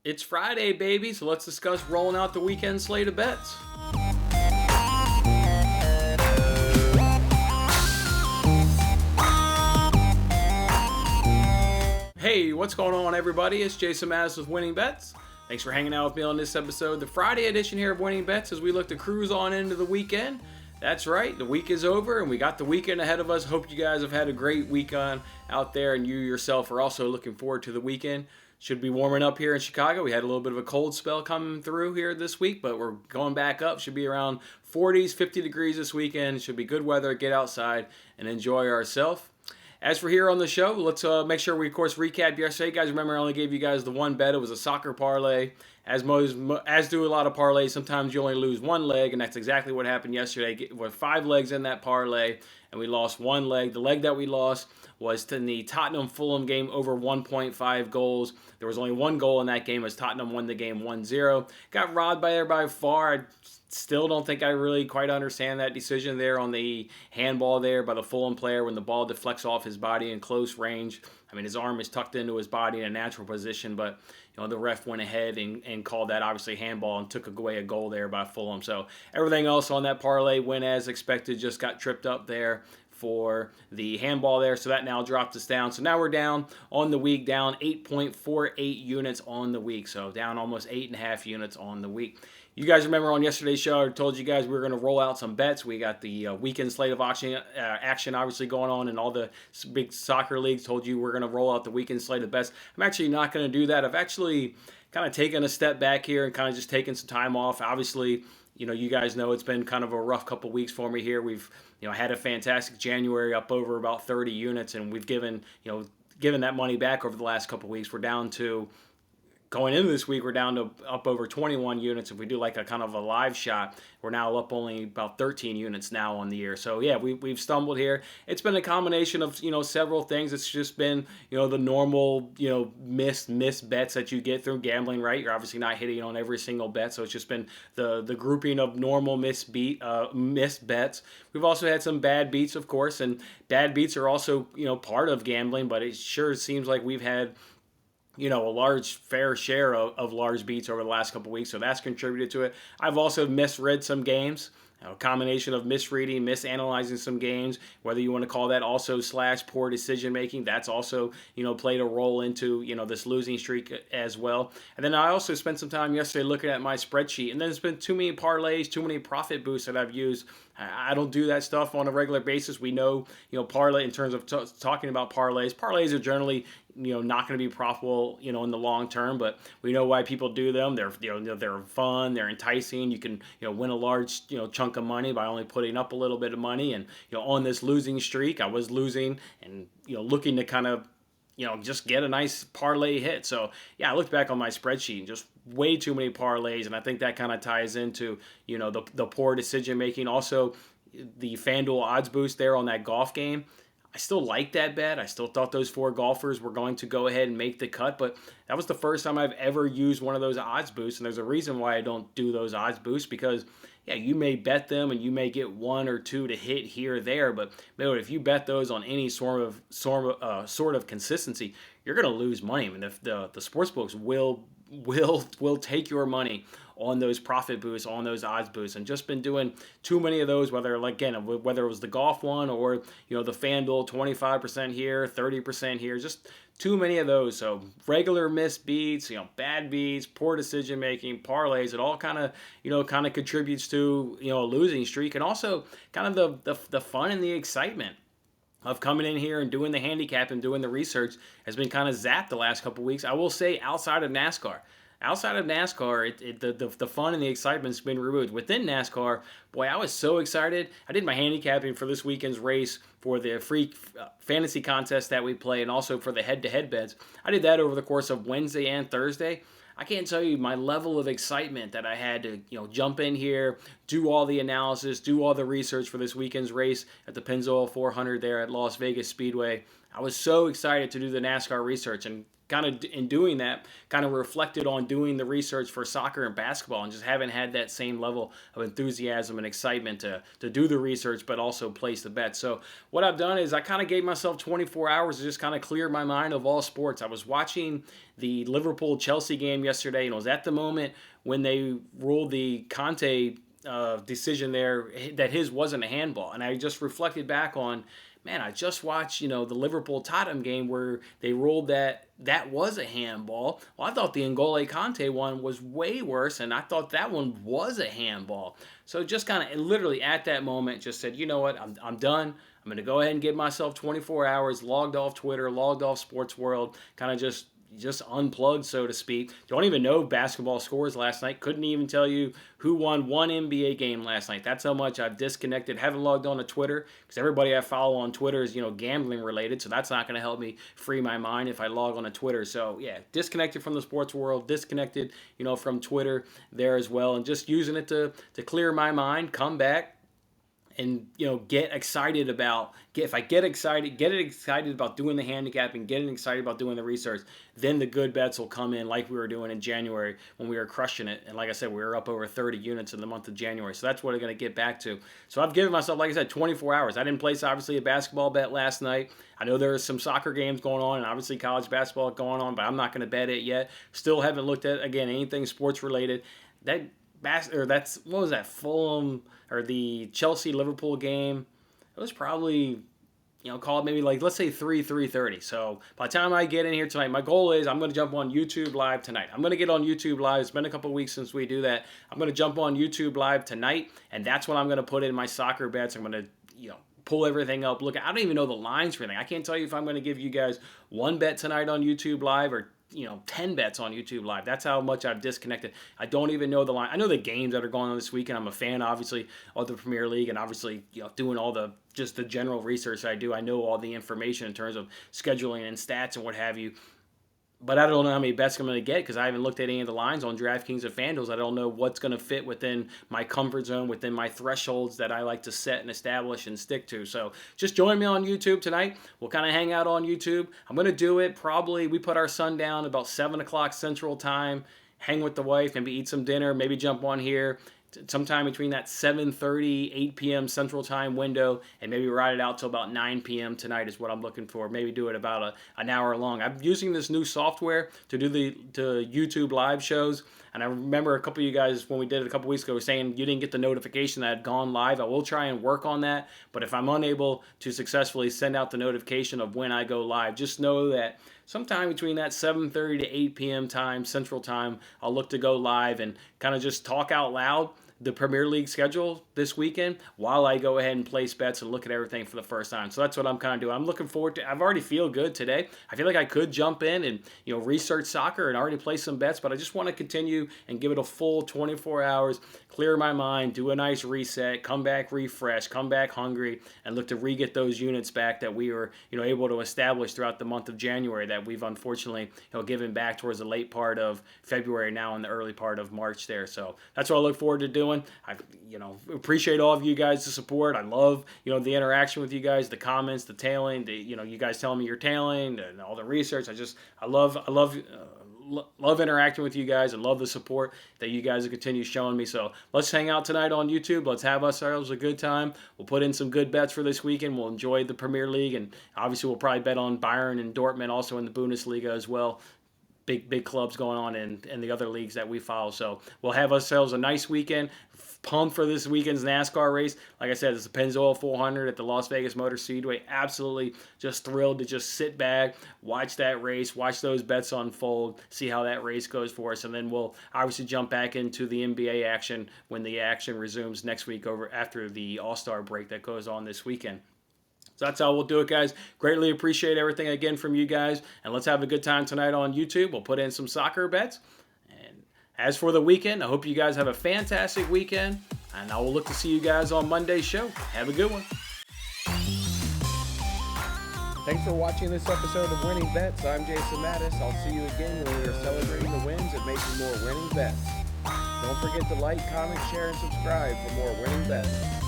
It's Friday, baby, so let's discuss rolling out the weekend slate of bets. Hey, what's going on, everybody? It's Jason Mattis with Winning Bets. Thanks for hanging out with me on this episode, the Friday edition here of Winning Bets, as we look to cruise on into the weekend. That's right, the week is over and we got the weekend ahead of us. Hope you guys have had a great weekend out there and you yourself are also looking forward to the weekend. Should be warming up here in Chicago. We had a little bit of a cold spell coming through here this week, but we're going back up. Should be around 40s, 50 degrees this weekend. Should be good weather. Get outside and enjoy ourselves. As for here on the show, let's make sure we, of course, recap yesterday. Guys, remember I only gave you guys the one bet. It was a soccer parlay. As do a lot of parlays, sometimes you only lose one leg, and that's exactly what happened yesterday. With 5 legs in that parlay, and we lost one leg. The leg that we lost was in the Tottenham-Fulham game over 1.5 goals. There was only one goal in that game as Tottenham won the game 1-0. Got robbed by far. I still don't think I really quite understand that decision there on the handball there by the Fulham player when the ball deflects off his body in close range. I mean, his arm is tucked into his body in a natural position, but the ref went ahead and called that obviously handball and took away a goal there by Fulham. So everything else on that parlay went as expected, just got tripped up there for the handball there, so that now dropped us down. So now we're down on the week, down 8.48 units on the week, so down almost 8.5 units on the week. You guys remember on yesterday's show, I told you guys we were going to roll out some bets. We got the weekend slate of action obviously going on in all the big soccer leagues. Told you we're going to roll out the weekend slate of bets. I'm actually not going to do that. I've actually kind of taken a step back here and kind of just taken some time off. Obviously, you guys know it's been kind of a rough couple weeks for me here. We've had a fantastic January, up over about 30 units, and we've given that money back over the last couple weeks. We're down to, going into this week, we're down to up over 21 units. If we do like a kind of a live shot, we're now up only about 13 units now on the year. So yeah, we've stumbled here. It's been a combination of several things. It's just been the normal missed bets that you get through gambling, right? You're obviously not hitting on every single bet, so it's just been the grouping of normal missed bets. We've also had some bad beats, of course, and bad beats are also part of gambling, but it sure seems like we've had a large fair share of large beats over the last couple weeks, so that's contributed to it. I've also misread some games, a combination of misreading, misanalyzing some games, whether you want to call that also / poor decision making. That's also played a role into this losing streak as well. And then I also spent some time yesterday looking at my spreadsheet, and then there's been too many parlays, too many profit boosts that I've used. I don't do that stuff on a regular basis. We know parlay in terms of talking about parlays. Parlays are generally not going to be profitable in the long term, but we know why people do them. They're they're fun, they're enticing. You can win a large chunk of money by only putting up a little bit of money. And on this losing streak, I was losing and looking to kind of just get a nice parlay hit. So yeah, I looked back on my spreadsheet and just way too many parlays, and I think that kind of ties into the poor decision making. Also, the FanDuel odds boost there on that golf game. I still like that bet. I still thought those 4 golfers were going to go ahead and make the cut, but that was the first time I've ever used one of those odds boosts, and there's a reason why I don't do those odds boosts, because yeah, you may bet them and you may get 1 or 2 to hit here or there, but if you bet those on any sort of consistency, you're going to lose money. I mean, the sports books will take your money on those profit boosts, on those odds boosts, and just been doing too many of those, whether it was the golf one or the FanDuel 25% here, 30% here, just too many of those. So regular missed beats, bad beats, poor decision making, parlays, it all kind of contributes to a losing streak, and also kind of the fun and the excitement of coming in here and doing the handicap and doing the research has been kind of zapped the last couple weeks. I will say outside of NASCAR, the fun and the excitement's been removed. Within NASCAR, boy, I was so excited. I did my handicapping for this weekend's race for the free fantasy contest that we play, and also for the head-to-head bets. I did that over the course of Wednesday and Thursday. I can't tell you my level of excitement that I had to, jump in here, do all the analysis, do all the research for this weekend's race at the Pennzoil 400 there at Las Vegas Speedway. I was so excited to do the NASCAR research, and kind of in doing that, kind of reflected on doing the research for soccer and basketball, and just haven't had that same level of enthusiasm and excitement to do the research, but also place the bet. So what I've done is I kind of gave myself 24 hours to just kind of clear my mind of all sports. I was watching the Liverpool-Chelsea game yesterday, and it was at the moment when they ruled the Conte decision there that his wasn't a handball. And I just reflected back on, man, I just watched, the Liverpool-Tottenham game where they ruled that was a handball. Well, I thought the N'Golo Kante one was way worse, and I thought that one was a handball. So just kind of literally at that moment just said, you know what, I'm done. I'm going to go ahead and give myself 24 hours, logged off Twitter, logged off Sports World, kind of just unplugged, so to speak. Don't even know basketball scores last night. Couldn't even tell you who won one NBA game last night. That's how much I've disconnected. Haven't logged on to Twitter because everybody I follow on Twitter is, gambling related. So that's not going to help me free my mind if I log on to Twitter. So yeah, disconnected from the sports world, disconnected, from Twitter there as well, and just using it to clear my mind, come back, and get excited about if I get excited about doing the handicapping, getting excited about doing the research, then the good bets will come in like we were doing in January when we were crushing it. And like I said, we were up over 30 units in the month of January. So that's what I'm going to get back to. So I've given myself, like I said, 24 hours. I didn't place obviously a basketball bet last night. I know there are some soccer games going on and obviously college basketball going on, but I'm not going to bet it yet. Still haven't looked at, again, anything sports related. That's what was that, Fulham or the Chelsea-Liverpool game? It was probably, call it maybe let's say 3:30. So by the time I get in here tonight, my goal is I'm going to jump on YouTube Live tonight. I'm going to get on YouTube Live. It's been a couple of weeks since we do that. I'm going to jump on YouTube Live tonight, and that's when I'm going to put in my soccer bets. I'm going to, pull everything up. Look, I don't even know the lines for anything. I can't tell you if I'm going to give you guys one bet tonight on YouTube Live or 10 bets on YouTube Live. That's how much I've disconnected. I don't even know the line. I know the games that are going on this weekend. I'm a fan, obviously, of the Premier League, and obviously, doing all the general research I do. I know all the information in terms of scheduling and stats and what have you. But I don't know how many bets I'm going to get because I haven't looked at any of the lines on DraftKings and FanDuel. I don't know what's going to fit within my comfort zone, within my thresholds that I like to set and establish and stick to. So just join me on YouTube tonight. We'll kind of hang out on YouTube. I'm going to do it probably, we put our son down about 7 o'clock Central Time, hang with the wife, maybe eat some dinner, maybe jump on here sometime between that 7:30, 8 p.m. Central Time window, and maybe ride it out till about 9 p.m. tonight is what I'm looking for. Maybe do it about an hour long. I'm using this new software to do the YouTube live shows, and I remember a couple of you guys, when we did it a couple weeks ago, were saying you didn't get the notification that I had gone live. I will try and work on that, but if I'm unable to successfully send out the notification of when I go live, just know that sometime between that 7:30 to 8 p.m. time, Central Time, I'll look to go live and kind of just talk out loud the Premier League schedule this weekend while I go ahead and place bets and look at everything for the first time. So that's what I'm kind of doing. I'm looking forward to. I've already feel good today. I feel like I could jump in and research soccer and already place some bets, but I just want to continue and give it a full 24 hours, clear my mind, do a nice reset, come back refreshed, come back hungry, and look to re-get those units back that we were able to establish throughout the month of January that we've unfortunately given back towards the late part of February, now in the early part of March there. So that's what I look forward to doing. I appreciate all of you guys' support. I love the interaction with you guys, the comments, the tailing, you guys telling me you're tailing and all the research. I love interacting with you guys and love the support that you guys continue showing me. So let's hang out tonight on YouTube. Let's have ourselves a good time. We'll put in some good bets for this weekend. We'll enjoy the Premier League, and obviously we'll probably bet on Bayern and Dortmund also in the Bundesliga as well. Big clubs going on in the other leagues that we follow. So we'll have ourselves a nice weekend. Pumped for this weekend's NASCAR race. Like I said, it's the Pennzoil 400 at the Las Vegas Motor Speedway. Absolutely just thrilled to just sit back, watch that race, watch those bets unfold, see how that race goes for us. And then we'll obviously jump back into the NBA action when the action resumes next week after the All-Star break that goes on this weekend. So that's how we'll do it, guys. Greatly appreciate everything again from you guys. And let's have a good time tonight on YouTube. We'll put in some soccer bets. And as for the weekend, I hope you guys have a fantastic weekend. And I will look to see you guys on Monday's show. Have a good one. Thanks for watching this episode of Winning Bets. I'm Jason Mattis. I'll see you again when we are celebrating the wins and making more winning bets. Don't forget to like, comment, share, and subscribe for more winning bets.